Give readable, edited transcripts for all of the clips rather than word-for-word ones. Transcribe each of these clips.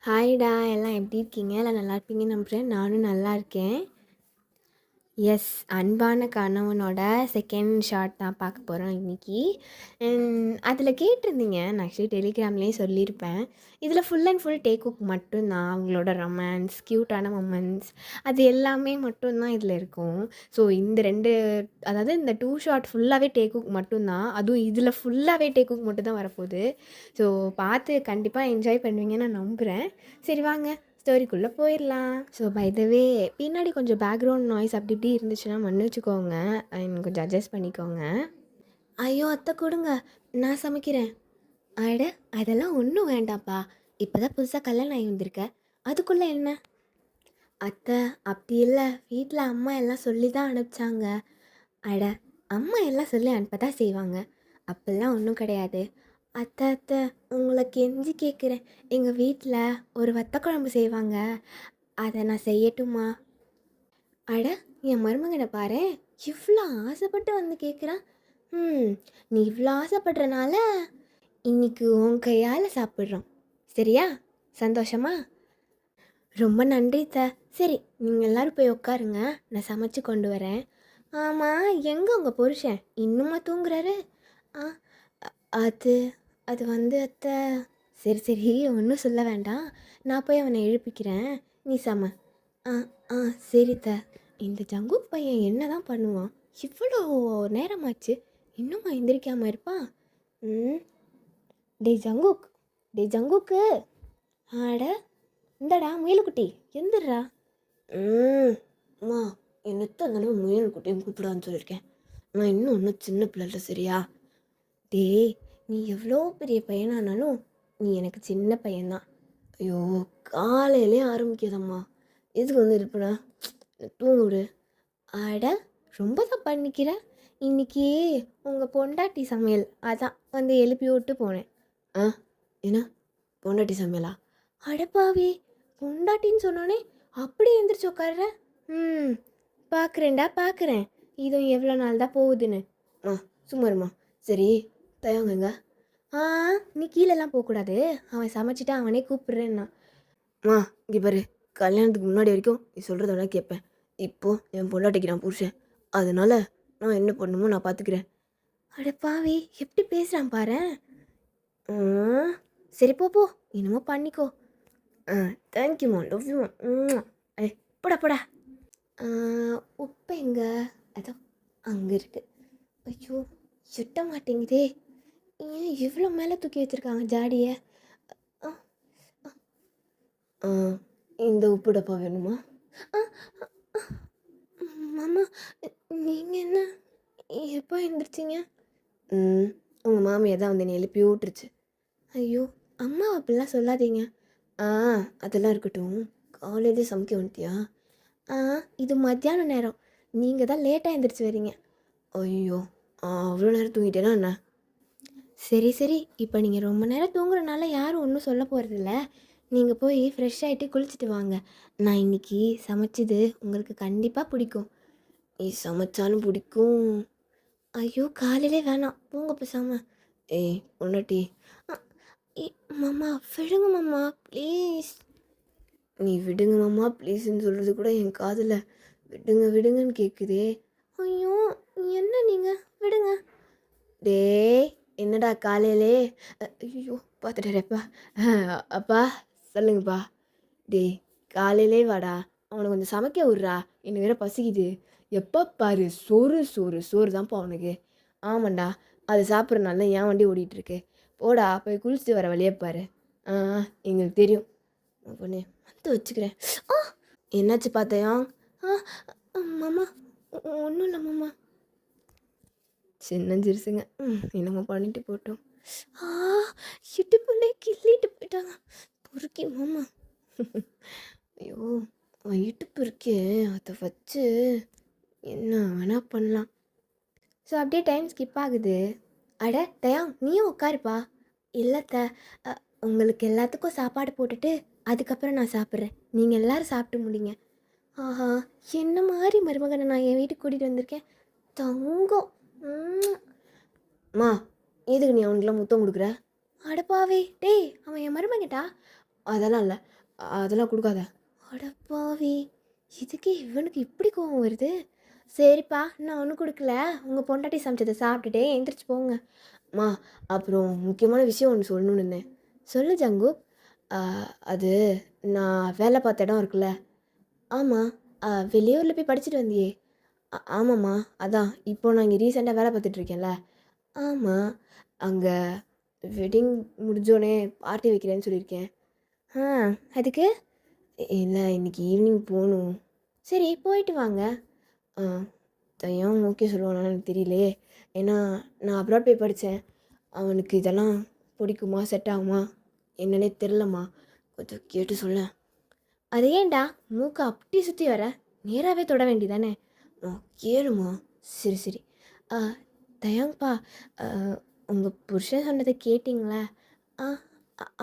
ஹாய்டா! எல்லாம் எப்படி இருக்கீங்க? எல்லாம் நல்லா இருப்பீங்கன்னு நம்புறேன். நானும் நல்லா இருக்கேன். எஸ். அன்பான கணவனோட செகண்ட் ஷாட் தான் பார்க்க போகிறோம் இன்னைக்கு. அதில் கேட்டிருந்தீங்க. நான் ஆக்சுவலி டெலிகிராம்லேயே சொல்லியிருப்பேன். இதில் full and full take cook மட்டும்தான். அவங்களோட ரொமான்ஸ், க்யூட்டான மொமெண்ட்ஸ் அது எல்லாமே மட்டும்தான் இதில் இருக்கும். ஸோ இந்த 2 அதாவது இந்த 2 ஷாட் ஃபுல்லாகவே டேக் குக் மட்டும்தான். அதுவும் இதில் ஃபுல்லாகவே டேக் குக் மட்டும் தான் வரப்போகுது. ஸோ பார்த்து கண்டிப்பாக என்ஜாய் பண்ணுவீங்கன்னு நான் நம்புகிறேன். சரி வாங்க ஸ்டோரிக்குள்ளே போயிடலாம். ஸோ பை த வே பின்னாடி கொஞ்சம் பேக்ரவுண்ட் நாய்ஸ் அப்படி இப்படி இருந்துச்சுன்னா மன்னிச்சுக்கோங்க. அண்ட் கொஞ்சம் அட்ஜஸ்ட் பண்ணிக்கோங்க. ஐயோ அத்தை கொடுங்க, நான் சமைக்கிறேன். அட அதெல்லாம் ஒன்றும் வேண்டாம்ப்பா. இப்போ தான் புதுசாக கல்யாணம் ஆகி வந்திருக்க, அதுக்குள்ளே என்ன? அத்தை அப்படி இல்லை, வீட்டில் அம்மா எல்லாம் சொல்லி தான் அனுப்பிச்சாங்க. அட அம்மா எல்லாம் சொல்லி அனுப்ப தான் செய்வாங்க, அப்படிலாம் ஒன்றும் கிடையாது. அத்தை அத்தை உங்களை கெஞ்சி கேட்குறேன், எங்கள் வீட்டில் ஒரு வத்த குழம்பு செய்வாங்க, அதை நான் செய்யட்டுமா? அட என் மருமகனை பாரு, இவ்வளோ ஆசைப்பட்டு வந்து கேட்குறான். நீ இவ்வளோ ஆசைப்படுறனால இன்னைக்கு உன் கையால் சாப்பிட்றோம், சரியா? சந்தோஷமா? ரொம்ப நன்றி சரி நீங்கள் எல்லோரும் போய் உட்காருங்க, நான் சமைச்சு கொண்டு வரேன். ஆமாம், எங்கே உங்கள் புருஷன் இன்னுமா தூங்குறாரு? ஆ அது அது வந்து அத்தை. சரி சரி, ஒன்றும் சொல்ல வேண்டாம், நான் போய் அவனை எழுப்பிக்கிறேன், நீ சம. ஆ ஆ சரி இந்த ஜங்குக் பையன் என்ன தான் பண்ணுவான்? இவ்வளோ நேரமாச்சு இன்னுமா எந்திரிக்காமல் இருப்பான்? ம் டே ஜங்குக், டே ஜங்குக்கு, ஆட இந்தடா முயலுக்குட்டி, எந்திரா. அம்மா, என்னத்த தடவை முயலுக்குட்டியும் கூப்பிடான்னு சொல்லியிருக்கேன். நான் இன்னும் சின்ன பிள்ளை, சரியா? டே நீ எவ்வளோ பெரிய பையனானாலும் நீ எனக்கு சின்ன பையன்தான். ஐயோ காலையிலே ஆரம்பிக்காதம்மா, எதுக்கு வந்து இருப்பேனா? தூங்க விடு. அட ரொம்ப தான் பண்ணிக்கிற. இன்னைக்கு உங்கள் பொண்டாட்டி சமையல், அதான் வந்து எழுப்பி விட்டு போனேன். ஆ என்ன பொண்டாட்டி சமையலா? அடப்பாவி, பொண்டாட்டின்னு சொன்னோன்னே அப்படியே எழுந்திரிச்சு உட்கார்ற. பார்க்குறேன்டா பார்க்குறேன், இதுவும் எவ்வளோ நாள் தான் போகுதுன்னு. சும்மாருமா. சரி தயங்குங்க. நீ கீழெல்லாம் போகக்கூடாது, அவன் சமைச்சிட்டா அவனே கூப்பிட்றேன்னா. இங்கே பாரு, கல்யாணத்துக்கு முன்னாடி வரைக்கும் நீ சொல்கிறத கேட்பேன். இப்போது என் பொண்டாட்டிக்கு நான் புருஷன், அதனால் நான் என்ன பண்ணணுமோ நான் பார்த்துக்கிறேன். அடப்பாவி, எப்படி பேசுகிறான் பாரு. சரி போ, என்னமோ பண்ணிக்கோ. தேங்க்யூம்மா, லவ் யூ. போடா போடா. உப்பு எங்கே? அதோ அங்கே இருக்குது. ஐயோ சுட்ட மாட்டேங்குதே, ஏன் இவ்வளோ மேலே தூக்கி வச்சுருக்காங்க ஜாடியை? இந்த உப்பு டப்பா வேணுமா? மாமா நீங்கள் என்ன எப்போ எழுந்திரிச்சிங்க? உங்கள் மாமியை தான் வந்து என்னை எழுப்பி விட்டுருச்சு. ஐயோ அம்மா அப்படிலாம் சொல்லாதீங்க. அதெல்லாம் இருக்கட்டும், காலையிலே சமைக்க வந்துட்டியா? இது மத்தியான நேரம், நீங்கள் தான் லேட்டாக எழுந்திரிச்சு வரீங்க. ஐயோ அவ்வளோ நேரம் தூங்கிட்டேனா என்ன? சரி சரி, இப்போ நீங்கள் ரொம்ப நேரம் தூங்குறனால யாரும் ஒன்றும் சொல்ல போகிறதில்ல. நீங்கள் போய் ஃப்ரெஷ் ஆகிட்டு குளிச்சுட்டு வாங்க. நான் இன்றைக்கி சமைச்சது உங்களுக்கு கண்டிப்பாக பிடிக்கும். நீ சமைச்சாலும் பிடிக்கும். ஐயோ காலையிலே வேணாம், போங்க பேசாம. ஏய் பொண்டாட்டி, மாமா விடுங்க மாமா ப்ளீஸ். நீ விடுங்க மாமா ப்ளீஸ்ன்னு சொல்கிறது கூட என் காதில் விடுங்க விடுங்கன்னு கேட்குதே. ஐயோ என்ன நீங்கள் விடுங்க. டே என்னடா காலையிலே? ஐயோ பார்த்துட்டாரப்பா. அப்பா சொல்லுங்கப்பா. டே காலையிலே வாடா, அவனை கொஞ்சம் சமைக்க விட்றா, எனக்கு வேற பசிக்குது. எப்போ பாரு சோறு சோறு சோறு தான்ப்பா அவனுக்கு. ஆமாண்டா, அது சாப்பிட்றனால ஏன் வண்டி ஓடிட்டுருக்கு. போடா போய் குளிச்சுட்டு வர வழியே பாரு. எங்களுக்கு தெரியும் பொண்ணு, வந்து வச்சுக்கிறேன். என்னாச்சு பார்த்தையா? மாமா ஒன்றும் இல்லை மாமா. சின்னஞ்சிருசுங்க, என்னமோ பண்ணிட்டு போட்டோம். இடுப்புலே கிள்ளிட்டு போயிட்டாங்க பொறுக்கி மாமா. ஐயோ இடுப்பு இருக்கே, அதை வச்சு என்ன வேணா பண்ணலாம். ஸோ அப்படியே டைம் ஸ்கிப் ஆகுது. அட தயா நீயும் உட்காருப்பா. இல்லைத்த, உங்களுக்கு எல்லாத்துக்கும் சாப்பாடு போட்டுட்டு அதுக்கப்புறம் நான் சாப்பிட்றேன், நீங்கள் எல்லோரும் சாப்பிட்டு முடிங்க. ஆஹா, என்ன மாதிரி மருமகனை நான் என் வீட்டுக்கு கூட்டிகிட்டு வந்திருக்கேன். தங்கம். எதுக்கு நீ அவனுக்குலாம் முத்தம் கொடுக்குற? அடப்பாவே டேய், அவன் என் மருமகன்டா. அதெல்லாம் இல்லை, அதெல்லாம் கொடுக்காத. அடப்பாவி, இதுக்கு இவனுக்கு இப்படி கோவம் வருது. சரிப்பா, நான் ஒன்றும் கொடுக்கல, உங்கள் பொண்டாட்டி சமைச்சதை சாப்பிட்டுட்டே எந்திரிச்சு போங்க. அம்மா, அப்புறம் முக்கியமான விஷயம் ஒன்று சொல்லணும்னு இருந்தேன். சொல்லு ஜங்கு. அது நான் வேலை பார்த்த இடம் இருக்குல்ல. ஆமாம். வெளியூரில் போய் படிச்சுட்டு வந்தியே. ஆமாம்மா, அதான் இப்போ நான் இங்கே ரீசெண்டாக வேலை பார்த்துட்ருக்கேன்ல. ஆமாம், அங்கே வெட்டிங் முடிஞ்சோடனே பார்ட்டி வைக்கிறேன்னு சொல்லியிருக்கேன். ஆ, அதுக்கு? இல்லை, இன்றைக்கி ஈவினிங் போகணும். சரி, போயிட்டு வாங்க. ஆ, ஏன் ஓகே சொல்லுவானான்னு எனக்கு தெரியலையே. ஏன்னா நான் அப்ராட் போய் படித்தேன். அவனுக்கு இதெல்லாம் பிடிக்குமா, செட் ஆகுமா என்னன்னே தெரிலம்மா. கொஞ்சம் கேட்டு சொல்ல. அது ஏன்டா மூக்கை அப்படி சுற்றி வர, நேராகவே தொட வேண்டியதானே. கேளுமா. சரி சரி. தயங்ப்பா, உங்கள் புருஷன் சொன்னதை கேட்டிங்களா? ஆ,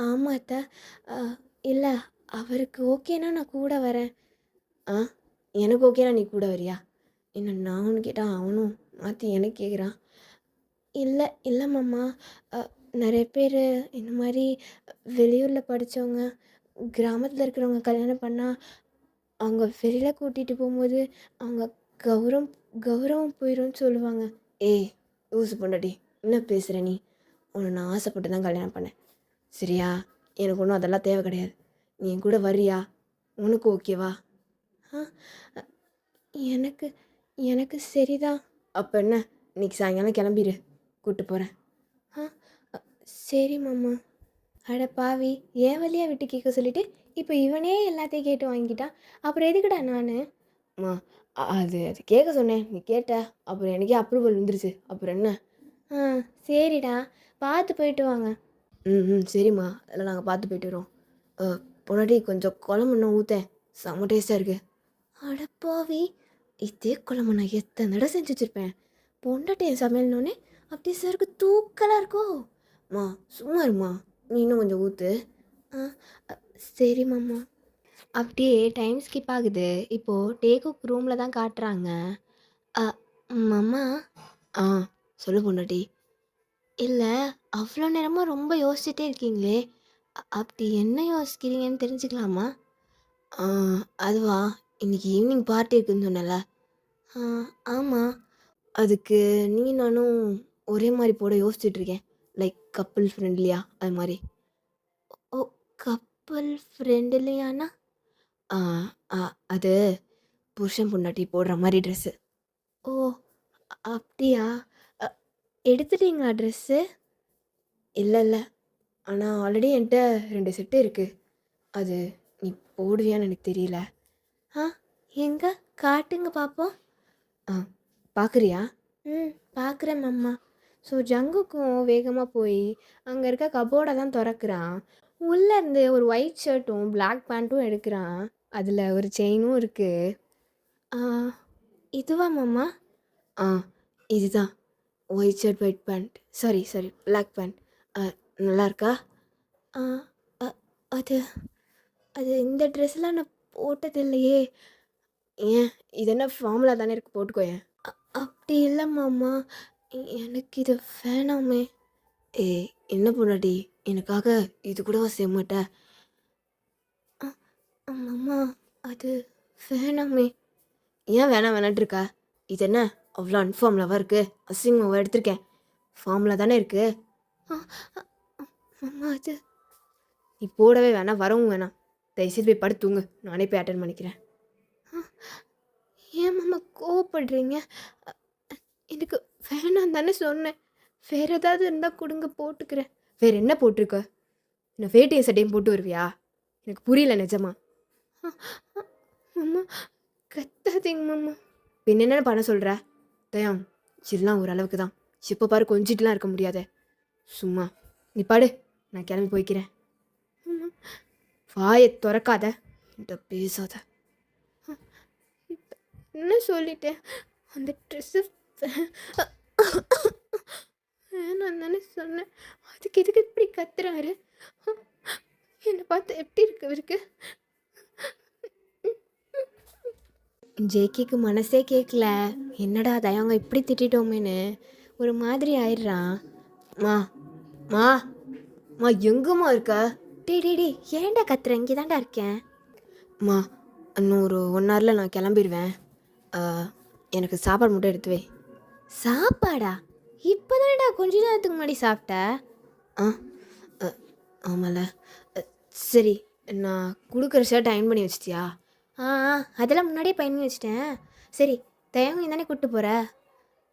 ஆமாம் அத்தை. இல்லை, அவருக்கு ஓகேனா நான் கூட வரேன். ஆ, எனக்கு ஓகேனா நீ கூட வரியா? என்ன நான் ஒன்று கேட்டால் அவனும் மாற்றி எனக்கு கேட்குறான். இல்லை இல்லை மாமா, நிறைய பேர் இந்த மாதிரி வெளியூரில் படித்தவங்க, கிராமத்தில் இருக்கிறவங்க கல்யாணம் பண்ணால் அவங்க வெளியில் கூட்டிகிட்டு போகும்போது அவங்க கௌரவம் கௌரவம் போயிடும்னு சொல்லுவாங்க. ஏய் லூசு பொண்டாட்டி, என்ன பேசுகிற நீ? உன்னை நான் ஆசைப்பட்டு தான் கல்யாணம் பண்ணேன், சரியா? எனக்கு ஒன்றும் அதெல்லாம் தேவை கிடையாது. நீ என் கூட வர்றியா? உனக்கு ஓகேவா? ஆ, எனக்கு எனக்கு சரிதான். அப்போ என்ன, இன்னைக்கு சாயங்காலம் கிளம்பிடு, கூப்பிட்டு போகிறேன். ஆ, சரி மாமா. அட பாவி, ஏன் வழியாக விட்டு கேட்க சொல்லிவிட்டு இப்போ இவனே எல்லாத்தையும் கேட்டு வாங்கிட்டான். அப்புறம் எதுக்குடா நான்? அம்மா, அது அது கேட்க சொன்னேன், நீ கேட்ட, அப்புறம் எனக்கே அப்ரூவல் வந்துருச்சு, அப்புறம் என்ன? ஆ, சரிடா, பார்த்து போயிட்டு வாங்க. ம் சரிம்மா, அதெல்லாம் நாங்கள் பார்த்து போயிட்டு வரோம். பொன்னாடி கொஞ்சம் குழம்பு இன்னும் ஊற்றேன், செம்ம டேஸ்ட்டாக இருக்குது. அடப்பாவி, இதே குழம்பு நான் எத்தனை தடவை செஞ்சு வச்சுருப்பேன். பொண்டாட்டி என் சமையல்னோடனே அப்படியே சருக்கு தூக்கலாக இருக்கோ. அம்மா சும்மா இருமா, நீ இன்னும் கொஞ்சம் ஊற்று. ஆ, சரி மாமா. அப்படியே டைம் ஸ்கிப் ஆகுது. இப்போது டேகுக் ரூமில் தான் காட்டுறாங்க. மாமா. ஆ, சொல்லு பொண்டாட்டி. இல்லை, அவ்வளோ நேரமாக ரொம்ப யோசிச்சுட்டே இருக்கீங்களே, அப்படி என்ன யோசிக்கிறீங்கன்னு தெரிஞ்சுக்கலாமா? அதுவா, இன்னைக்கு ஈவினிங் பார்ட்டி இருக்குன்னு சொன்னல. ஆமாம், அதுக்கு நீ நானும் ஒரே மாதிரி போட யோசிச்சுட்ருக்கேன். லைக் கப்புள் ஃப்ரெண்ட்லியா, அது மாதிரி. ஓ, கப்புள் ஃப்ரெண்ட்லியானா? அது புருஷன் பொண்டாட்டி போடுற மாதிரி ட்ரெஸ்ஸு. ஓ, அப்படியா? அ, எடுத்துட்டீங்களா ட்ரெஸ்ஸு? இல்லை இல்லை, ஆனால் ஆல்ரெடி என்கிட்ட 2 செட்டு இருக்குது. அது நீ போடுவியான்னு எனக்கு தெரியல. ஆ, எங்கே காட்டுங்க பார்ப்போம். ஆ, பார்க்குறியா? ம், பார்க்குறேன் மாமா. ஸோ ஜங்குக்கும் வேகமாக போய் அங்கே இருக்க கபோர்டை தான் திறக்கிறான். உள்ளேருந்து ஒரு ஒயிட் ஷர்ட்டும் பிளாக் பேண்ட்டும் எடுக்கிறான். அதில் ஒரு செயினும் இருக்குது. இதுவா மாமா? ஆ, இதுதான். White shirt white pant, sorry sorry black pant. நல்லா இருக்கா? ஆ, அது அது இந்த ட்ரெஸ்லாம் நான் போட்டதில்லையே. ஏன், இது என்ன ஃபார்முலா தானே இருக்குது, போட்டுக்கோயேன். அப்படி இல்லை மாமா, எனக்கு இது வேணாமே. ஏய் என்ன பொண்டாட்டி, எனக்காக இது கூடவா செய்ய மாட்ட? மாமா, அது வேணாமே. ஏன் வேணாம் வேணான்ட்டு இருக்கா? இது என்ன அவ்வளோ அன்ஃபார்முலாவாக இருக்குது, அசிங்கமாவாக எடுத்திருக்கேன். ஃபார்முலா தானே இருக்குது. மாமா, அது நீ போடவே வேணாம், வரவும் வேணாம். தயவுசெய்து போய் படுத்துங்க, நானே போய் அட்டன் பண்ணிக்கிறேன். ஏன் மாமா கோவப்படுறீங்க? எனக்கு வேணாம் தானே சொன்னேன். வேறு ஏதாவது இருந்தால் கொடுங்க, போட்டுக்கிறேன். வேறு என்ன போட்டிருக்க? நான் வேட்டையை சட்டையும் போட்டு வருவியா? எனக்கு புரியல நிஜமா. மாமா கத்தாதீங்க மாமா. பின் என்ன பண்ண சொல்கிற? தயம், இதெல்லாம் ஓரளவுக்கு தான். இப்போ பாரு, கொஞ்சிட்டுலாம் இருக்க முடியாத. சும்மா நீ படு, நான் கிளம்பி போய்க்கிறேன். வாயை திறக்காத, என்கிட்ட பேசாத. என்ன சொல்லிட்டேன்? அந்த ட்ரெஸ்ஸு வேணாம் தானே சொன்னேன். அதுக்கு எதுக்கு இப்படி கத்துறாரு? என்னை பார்த்து எப்படி இருக்கு? ஜேக்கிக்கு மனசே கேட்கல. என்னடா தயவங்க இப்படி திட்டோமேன்னு ஒரு மாதிரி ஆயிடுறான். மா மா மா, எங்கம்மா இருக்க? டேய் டேய் டேய் ஏன்டா கத்துற? இங்கே தான்டா இருக்கேன். அம்மா, இன்னும் ஒரு 1 ஹவரில் நான் கிளம்பிடுவேன். எனக்கு சாப்பாடு மட்டும் எடுத்து வை. சாப்பாடா? இப்போ தானடா கொஞ்ச நேரத்துக்கு முன்னாடி சாப்பிட்ட. ஆ ஆமாம்ல. சரி, நான் கொடுக்குற ஷர்ட் அயர்ன் பண்ணி வச்சிட்டியா? ஆ ஆ அதெல்லாம் முன்னாடியே பண்ணி வச்சிட்டேன். சரி, தயவு தானே கூப்பிட்டு போகிற?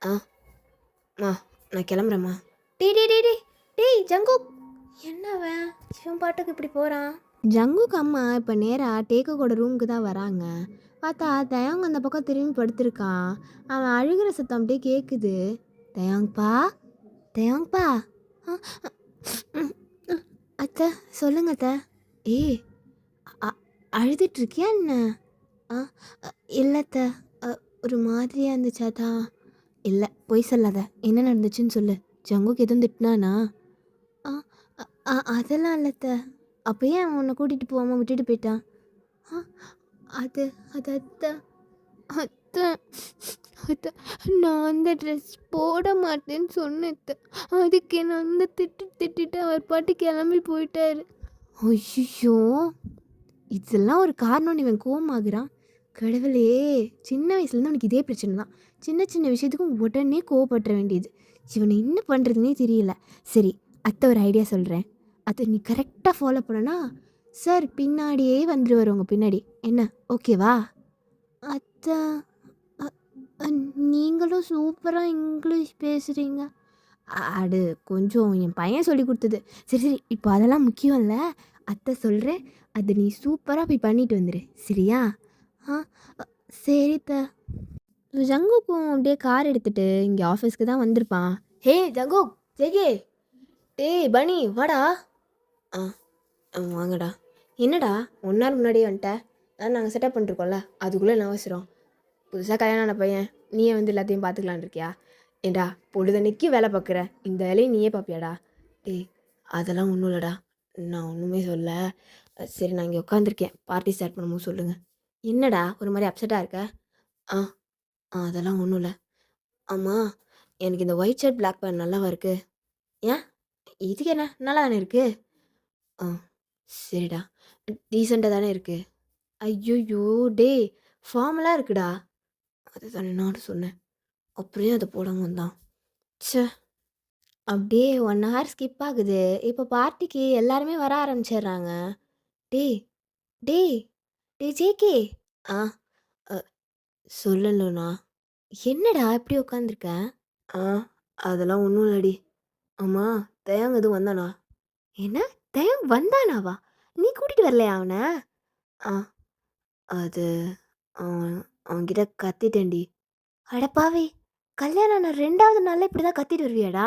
ஆ அம்மா, நான் கிளம்புறேம்மா. டேய் டேய் டேய் டேய் டேய் ஜங்குக், என்னவன் இவன் பாட்டுக்கு இப்படி போகிறான்? ஜங்குக்கு அம்மா இப்போ நேராக டேக்கோட ரூமுக்கு தான் வராங்க. பார்த்தா தயங்க அந்த பக்கம் திரும்பி படுத்திருக்கான். அவன் அழுகிற சத்தம் அப்படியே கேட்குது. தயங்ப்பா, தயங்ப்பா. அத்தை சொல்லுங்க அத்தை. ஏய், அழுதுட்ருக்கியா என்ன? ஆ இல்லை அத்தை, ஒரு மாதிரியாக இருந்துச்சு அதான். இல்லை பொய் சொல்லாத, என்ன நடந்துச்சுன்னு சொல்லு. ஜங்குக்கு எதுவும் திட்டினானா? ஆ அதெல்லாம் இல்லை அத்தை. அப்போ ஏன் அவன் உன்னை கூட்டிகிட்டு போகாமல் விட்டுட்டு போயிட்டான்? ஆ அது அது அத்தை அத்தை அத்தை நான் அந்த ட்ரெஸ் போட மாட்டேன்னு சொன்னேன். அதுக்கு என்ன அந்த திட்டிட்டு அவர் பாட்டு கிளம்பி போயிட்டாரு. ஐயோ, இதெல்லாம் ஒரு காரணம் இவன் கோவமாகறான். கடவுளே, சின்ன வயசுலேருந்து அவனுக்கு இதே பிரச்சனை தான். சின்ன சின்ன விஷயத்துக்கும் உடனே கோவப்பட்டுற வேண்டியது. இவனை என்ன பண்ணுறதுனே தெரியல. சரி, அத்தை ஒரு ஐடியா சொல்கிறேன். அதை நீ கரெக்டாக ஃபாலோ பண்ணனா சார் பின்னாடியே வந்துடுவார் உங்கள் பின்னாடி. என்ன ஓகேவா? அத்தை, நீங்களும் சூப்பராக இங்கிலீஷ் பேசுகிறீங்க. அது கொஞ்சம் என் பையன் சொல்லி கொடுத்தது. சரி சரி, இப்போ அதெல்லாம் முக்கியம் இல்லை. அத்தை சொல்கிறேன், அது நீ சூப்பராக போய் பண்ணிட்டு வந்துடு, சரியா? ஆ சரித்த. ஜங்குக்கும் அப்படியே கார் எடுத்துகிட்டு இங்கே ஆஃபீஸ்க்கு தான் வந்திருப்பான். ஹே ஜங்குக், ஜெகே, டேய் பனி வாடா. ஆ வாங்கடா. என்னடா 1 நாள் முன்னாடியே வந்துட்ட? நாங்கள் செட்டப் பண்ணிருக்கோம்ல, அதுக்குள்ளே என்ன அவசரம்? புதுசாக கல்யாணம் ஆன பையன், நீயே வந்து எல்லாத்தையும் பார்த்துக்கலான் இருக்கியா? ஏண்டா பொழுதன்னைக்கு வேலை பார்க்குற, இந்த வேலையை நீயே பார்ப்பியாடா? டேய் அதெல்லாம் ஒன்றும் இல்லைடா, நான் ஒன்றுமே சொல்ல. சரி, நான் இங்கே உட்காந்துருக்கேன், பார்ட்டி ஸ்டார்ட் பண்ணும்போது சொல்லுங்கள். என்னடா ஒரு மாதிரி அப்செட்டாக இருக்க? ஆ அதெல்லாம் ஒன்றும் இல்லை. ஆமாம், எனக்கு இந்த ஒயிட் ஷர்ட் பிளாக் பேண்ட் நல்லாவா இருக்குது? ஏன், இதுக்கு என்ன, நல்லா தானே இருக்குது. ஆ சரிடா, டீசெண்டாக தானே இருக்குது. ஐயோயோ டே, ஃபார்மலாக இருக்குடா. அதுதானே நானும் சொன்னேன், அப்படியே அதை போடாமல் வந்தான். ச்சே, அப்படியே 1 ஹவர் ஸ்கிப் ஆகுது. இப்போ பார்ட்டிக்கு எல்லாருமே வர ஆரம்பிச்சிடுறாங்க. டேய் டேய் டேய் ஜேகே. ஆ சொல்லலண்ணா. என்னடா இப்படி உட்காந்துருக்க? ஆ அதெல்லாம் ஒன்றும் இல்லடி. ஆமாம், தயங்க எதுவும் வந்தானா? என்ன, தயம் வந்தானாவா? நீ கூட்டிகிட்டு வரலையா அவனை? ஆ அது அவன் அவன்கிட்ட கத்திட்டேன்டி. அடப்பாவி, கல்யாணம் ஆன 2வது நாளில் இப்படி தான் கத்திட்டு வருவியாடா?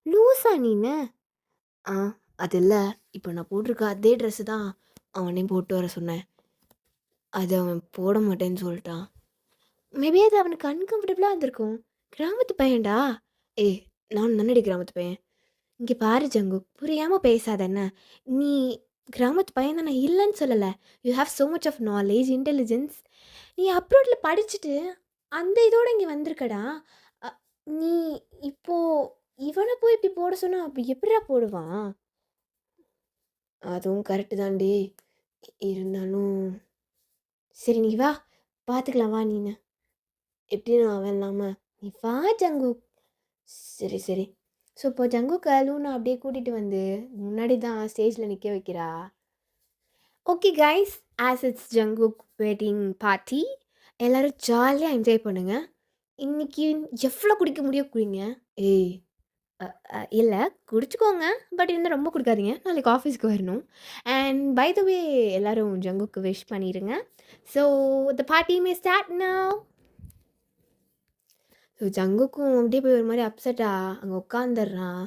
லூஸா நீனு? ஆ அது இல்லை, இப்போ நான் போட்டிருக்க அதே ட்ரெஸ்ஸு தான் அவனையும் போட்டு வர சொன்னேன். அது அவன் போட மாட்டேன்னு சொல்லிட்டான். மேபி அது அவனுக்கு அன்கம்ஃபர்டபுளாக இருந்திருக்கும். கிராமத்து பையன்டா. ஏய், நான் நன்னடி கிராமத்து பையன். இங்கே பாரு ஜங்கு, புரியாமல் பேசாத என்ன. நீ கிராமத்து பையன் தான், நான் இல்லைன்னு சொல்லலை. You have so much of knowledge, intelligence. நீ அப்ராடில் படிச்சுட்டு அந்த இதோட இங்கே வந்திருக்கடா. அ, நீ இப்போ இவனை போய் இப்படி போட சொன்னா அப்போ எப்படிடா போடுவான்? அதுவும் கரெக்டு தான்டி. இருந்தாலும் சரி, நீ வா, பார்த்துக்கலாம் வா. நீனு எப்படின்னு அவன் இல்லாமல் நீ வா ஜங்கு. சரி சரி. ஸோ இப்போ ஜங்குக்க லூனா அப்படியே கூட்டிகிட்டு வந்து முன்னாடி தான் ஸ்டேஜில் நிற்க வைக்கிறா. Okay guys, as it's Jungkook wedding party, எல்லோரும் ஜாலியாக என்ஜாய் பண்ணுங்கள். இன்றைக்கி எவ்வளோ குடிக்க முடியும் குடிங்க. ஏய் இல்லை குடிச்சுக்கோங்க, பட் இருந்தால் ரொம்ப கொடுக்காதீங்க, நாளைக்கு ஆஃபீஸ்க்கு வரணும். அண்ட் பை த வே, எல்லோரும் ஜங்குக்கு விஷ் பண்ணிடுங்க. So the party may start now. So ஜங்குக்கும் அப்படியே போய் ஒரு மாதிரி அப்செட்டாக அங்கே உட்காந்துடுறான்.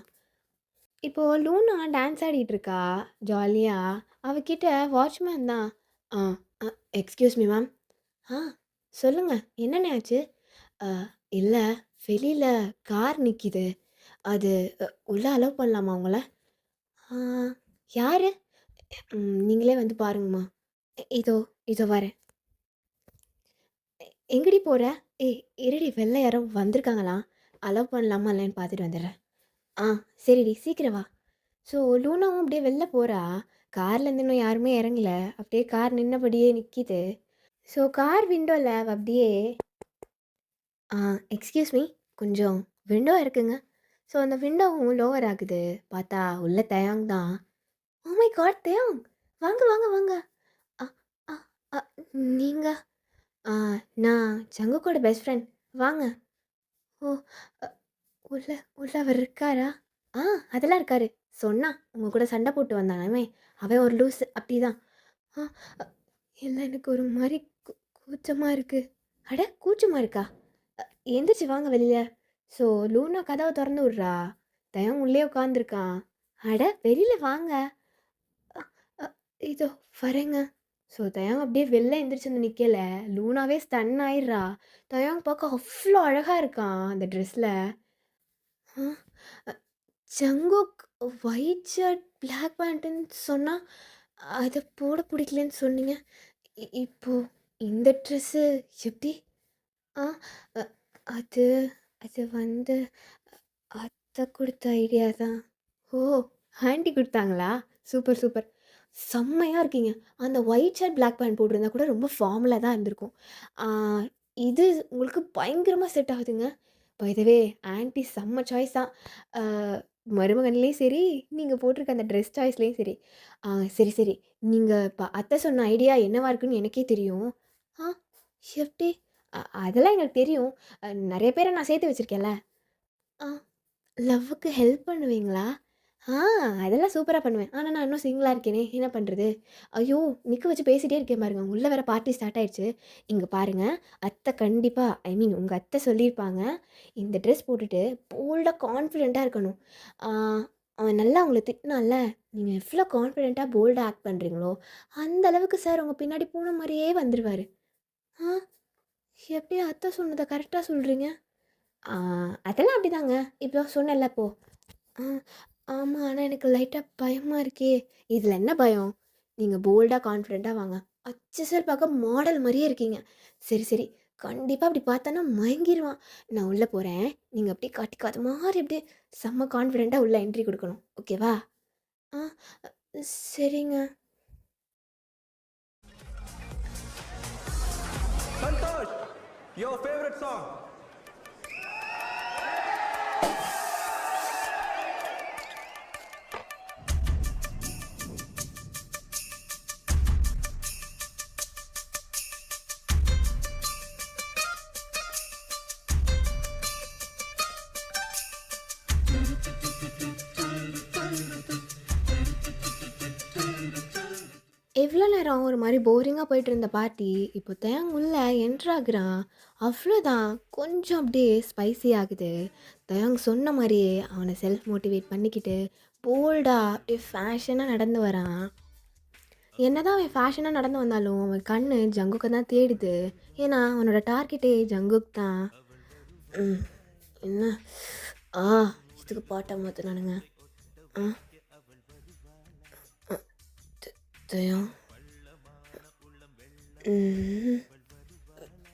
இப்போது லூனா டான்ஸ் ஆடிட்டுருக்கா ஜாலியாக. அவகிட்ட வாட்ச்மேன் தான். ஆ எக்ஸ்கியூஸ் மீ மேம். ஆ சொல்லுங்கள், என்னென்ன ஆச்சு? இல்லை, வெளியில் கார் நிற்கிது, அது உள்ளே அலோவ் பண்ணலாமா உங்களை? யார்? நீங்களே வந்து பாருங்கம்மா. இதோ இதோ வரேன். எங்கடி போகிற? ஏய் இருடி, வெளில யாரோ வந்திருக்காங்களாம், அலோவ் பண்ணலாமா இல்லைன்னு பார்த்துட்டு வந்துடுறேன். ஆ சரிடி, சீக்கிரம் வா. ஸோ லூனாவும் அப்படியே வெளில போகிறா. கார்லேருந்து இன்னும் யாருமே இறங்கல. அப்படியே கார் நின்னபடியே நிற்கிது. ஸோ கார் விண்டோவில் அப்படியே எக்ஸ்கியூஸ் மீ, கொஞ்சம் விண்டோ இருக்குங்க. ஸோ அந்த விண்டோவும் லோவர் ஆகுது. பார்த்தா உள்ள தயாங் தான். Oh my God! தயாங் வாங்க வாங்க வாங்க. அ அ அ நீங்க? ஆ நான் ஜங்குக்கோட பெஸ்ட் ஃப்ரெண்ட். வாங்க. ஓ அ உள்ள உள்ள அவர் இருக்காரா? ஆ அதெல்லாம் இருக்காரு. சொன்னா உங்க கூட சண்டை போட்டு வந்தானாமே, அவன் ஒரு லூசு அப்படிதான். ஆ அ இல்ல எனக்கு ஒரு மாரி கூச்சமா இருக்கு. அட கூச்சமா இருக்கா? எந்திரிச்சு வாங்க வெளிய. ஸோ லூனா கதவ தொறந்து விட்றா. தயான் உள்ளே உட்காந்துருக்கான். அட வெளியில வாங்க. அ அ இதோ வரேங்க. ஸோ தயாங் அப்படியே வெளில எந்திரிச்சு வந்து நிக்கல. லூனாவே ஸ்டன் ஆயிடுறா. தயாங் பார்க்க அவ்ளோ அழகா இருக்கான் அந்த ட்ரெஸ்ல. ஆ அ ஜங்குக் ஒயிட் ஷர்ட், பிளாக் பேண்ட்டுன்னு சொன்னா, அத போட பிடிக்கலன்னு சொன்னீங்க. இப்போ இந்த ட்ரெஸ்ஸு எப்படி? ஆ அ அது அது வந்து அத்தை குடுத்த ஐடியா தான். ஓ! ஆன்டி குடுத்தாங்களா? Super, super. செம்மையா இருக்கீங்க. அந்த ஒயிட் ஷர்ட், பிளாக் பேண்ட் போட்டிருந்தா கூட ரொம்ப ஃபார்மலா தான் இருந்திருக்கும். ஆ இது உங்களுக்கு பயங்கரமா செட் ஆகுதுங்க. பை த வே ஆன்டி செம்ம சாய்ஸ் தான். ஆ மருமகன்லேயும் சரி, நீங்க போட்டிருக்க அந்த ட்ரெஸ் சாய்ஸ்லேயும் சரி. சரி, சரி. நீங்க இப்ப அத்தை சொன்ன ஐடியா என்னவா இருக்குன்னு எனக்கே தெரியும். ஆ எப்படி? அதெல்லாம் எங்களுக்கு தெரியும். நெறைய பேர நான் சேர்த்து வச்சிருக்கேன்ல. ஆ லவ்வுக்கு ஹெல்ப் பண்ணுவீங்களா? ஆ அதெல்லாம் சூப்பரா பண்ணுவேன். ஆனா நான் இன்னும் சிங்கிளா இருக்கேனே! என்ன பண்றது? ஐயோ! நிக்க வச்சு பேசிட்டே இருக்கேன் பாருங்க. உள்ள வேற பார்ட்டி ஸ்டார்ட் ஆயிடுச்சு. இங்க பாருங்க, அத்தை கண்டிப்பா ஐ மீன் உங்க அத்தை சொல்லியிருப்பாங்க. இந்த ட்ரெஸ் போட்டுட்டு போல்டா கான்ஃபிடென்ட்டா இருக்கணும். ஆ அவன் நல்லா உங்கள திட்டினான்ல, நீங்க எவ்ளோ கான்ஃபிடென்ட்டா, போல்டா ஆக்ட் பண்றீங்களோ, அந்த அளவுக்கு சார் உங்க பின்னாடி பூனை மாரியே வந்துருவாரு. ஆ எப்படி அத்தை சொன்னத கரெக்ட்டா சொல்றீங்க? ஆ அதெல்லாம் அப்படிதாங்க. இப்போ சொன்னேன்ல இப்போ. ஆ ஆமா. ஆனா எனக்கு லைட்டா பயமா இருக்கே! இதில என்ன பயம்? நீங்க போல்டா, கான்ஃபிடென்ட்டா வாங்க. அச்சசல் பார்க்க மாடல் மாரியே இருக்கீங்க. சரி, சரி. கண்டிப்பா அப்படி பார்த்தான்னா மயங்கிருவான். நான் உள்ள போறேன். நீங்க அப்படியே கட்டிக்காத மாரி அப்படியே செம்ம கான்ஃபிடென்ட்டா உள்ள என்ட்ரி குடுக்கணும். ஓகேவா? ஆ சரிங்க. Santosh, your favorite song. எவ்வளோ நேரம் ஒரு மாரி போரிங்கா போயிட்டுருந்த பார்ட்டி, இப்போ தேங் உள்ள என்டர் ஆகுறான். அவ்வளோதான். கொஞ்சம் அப்படியே ஸ்பைசி ஆகுது. தயாங் சொன்ன மாரியே அவன செல்ஃப் மோட்டிவேட் பண்ணிக்கிட்டு, போல்டா அப்படியே ஃபேஷனா நடந்து வரான். என்னதான் அவன் ஃபேஷனா நடந்து வந்தாலும், அவன் கண்ணு ஜங்குக்க தான் தேடுது. ஏன்னா, அவனோட டார்கெட்டே ஜங்குக் தான். ம். என்ன? ஆ இதுக்கு பாட்டா மாத்துனானுங்க. ஆ அ த தயாங். ம்.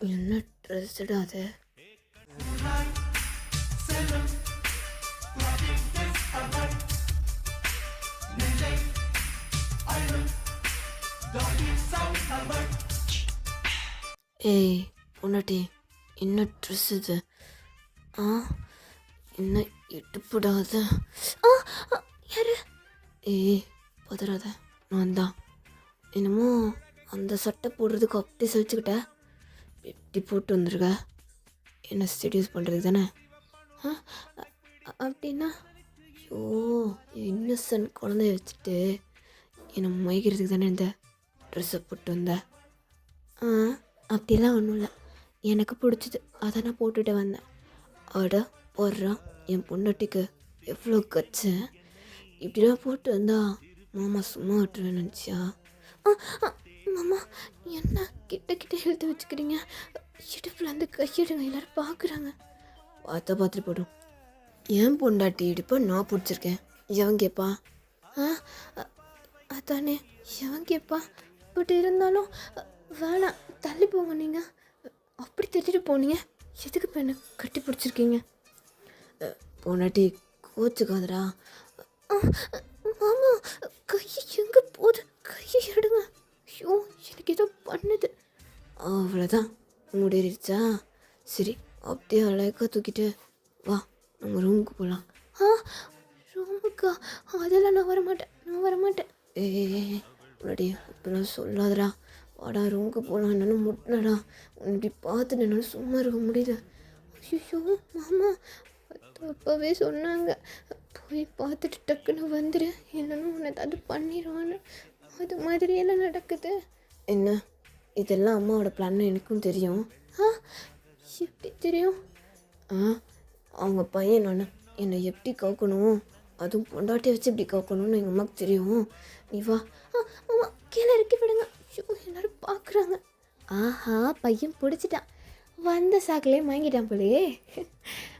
என்ன ட்ரெஸ்ஸுடா அது? ஏய் பொண்டாட்டி, என்ன ட்ரெஸ் இது? ஆ என்ன இடுப்புடா அது? ஆ அ யாரு? ஏய் பதறாத, நான் தான். என்னமோ அந்த சட்டை போடுறதுக்கு அப்படி சலிச்சுக்கிட்ட, இப்படி போட்டு வந்துருக்க. என்ன செடியூஸ் பண்ணுறது தானே? ஆ அப்படின்னா ஐயோ இன்னசென்ட் குழந்தைய வச்சுட்டு என்னை மயக்கிறதுக்கு தானே இந்த ட்ரெஸ்ஸை போட்டு வந்த? ஆ அப்படிலாம் ஒன்றும் இல்லை, எனக்கு பிடிச்சது அதை நான் போட்டுட்டு வந்தேன். அட போடுறான் என் பொண்டாட்டிக்கு எவ்வளோ கச்சு. இப்படிலாம் போட்டு வந்தா மாமா சும்மா விட்டுருவேன் நினச்சியா? ஆ ஆ, மாமா என்ன கிட்ட கிட்ட இழுத்து வச்சுக்கிறீங்க? இடுப்பில் வந்து கையிடுங்க, எல்லாரும் பார்க்குறாங்க. பார்த்துட்டு போடும். என் பொண்டாட்டி இடுப்பை நான் பிடிச்சிருக்கேன், எவன் கேட்பா? ஆ அதானே, எவன் கேட்பா? பட் இருந்தாலும் வேணாம், தள்ளி போங்க. நீங்கள் அப்படி திட்டிட்டு போனீங்க, எதுக்கு பெண்ணு கட்டி பிடிச்சிருக்கீங்க? பொண்டாட்டி கோச்சுக்காதடா. மாமா கையை எங்கே போகுது? கையை எடுங்க. ஐயோ எனக்கு ஏதோ பண்ணுது. அவ்வளோதான் முடிஞ்சிருச்சா? சரி அப்படியே அழகாக தூக்கிட்டு வா நம்ம ரூமுக்கு போகலாம். ஆ ரூமுக்கா? அதெல்லாம் நான் வரமாட்டேன். முன்னாடி இப்பெல்லாம் சொல்லாதடா. வாடா ரூமுக்கு போகலாம். என்னாலும் முட்டினடா. உன்னை இப்படி பார்த்துட்டு என்னால் சும்மா இருக்க முடியல. ஐயோ மாமா அப்போவே சொன்னாங்க போய் பார்த்துட்டு டக்குன்னு வந்துடு, இல்லைன்னா உன்னை ஏதாவது பண்ணிடுவான்னு. அது மாதிரியெல்லாம் நடக்குது. என்ன இதெல்லாம் அம்மாவோட பிளான்னு எனக்கும் தெரியும். எப்படி தெரியும்? அவங்க பையன் நான் என்னை எப்படி கவுக்கணும், அதுவும் பொண்டாட்டியை வச்சு எப்படி கவுக்கணும்னு எங்கள் அம்மாவுக்கு தெரியும். நீ வா. அம்மா கீழே இறக்கி விடுங்க. ஐயோ எல்லோரும் பார்க்குறாங்க. ஆஹா பையன் பிடிச்சிட்டான். வந்த சாக்கிலே வாங்கிட்டான் போலையே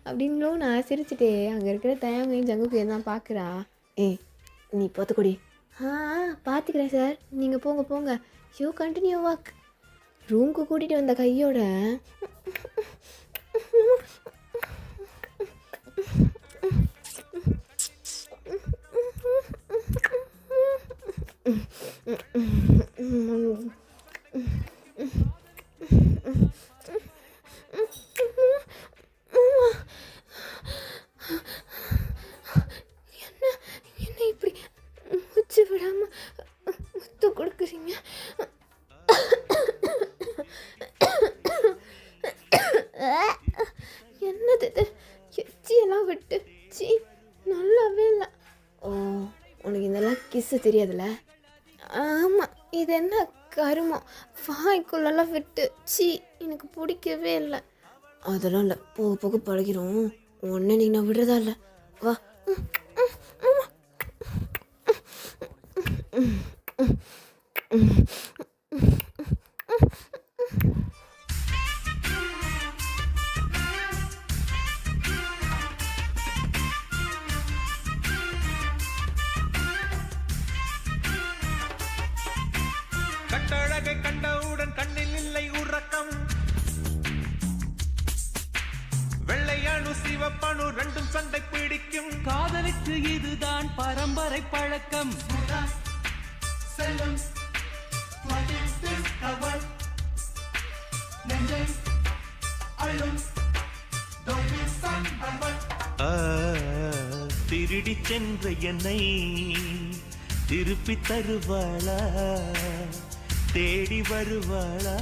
அப்படின்னும் நான் சிரிச்சுட்டே அங்கே இருக்கிற தயாங்கையும் ஜங்குக்கையும் தான் பார்க்குறா. நீ பார்த்துக்கூடி. பார்த்துக்கிறேன் சார், நீங்கள் போங்க. You continue walk. ரூமுக்கு கூட்டிகிட்டு வந்த கையோட என்ன இப்படி மூச்சு விடாமல் முத்து கொடுக்குறீங்க? என்னது இது? எச்சியெல்லாம் விட்டு சி நல்லாவே இல்லை. உனக்கு இதெல்லாம் கிஸ்ஸு தெரியாதுல்ல? ஆமாம், இது என்ன கருமம் வாய்க்குள்ளெல்லாம் விட்டு சி எனக்கு பிடிக்கவே இல்லை. அதெல்லாம் இல்லை, போக போக பழகிறோம். உடனே நீ நான் விடுறதா இல்லை. வா. கட்டழகை கண்டவுடன் கண்ணில் இல்லை உறக்கம். வெள்ளையணு சிவப்பணு ரெண்டும் சண்டை பிடிக்கும். காதலுக்கு இதுதான் பரம்பரை பழக்கம். செல்லும் நெஞ்சை அள்ளும். திருடி சென்ற என்னை திருப்பி தருவாளா, தேடி வருவாளா?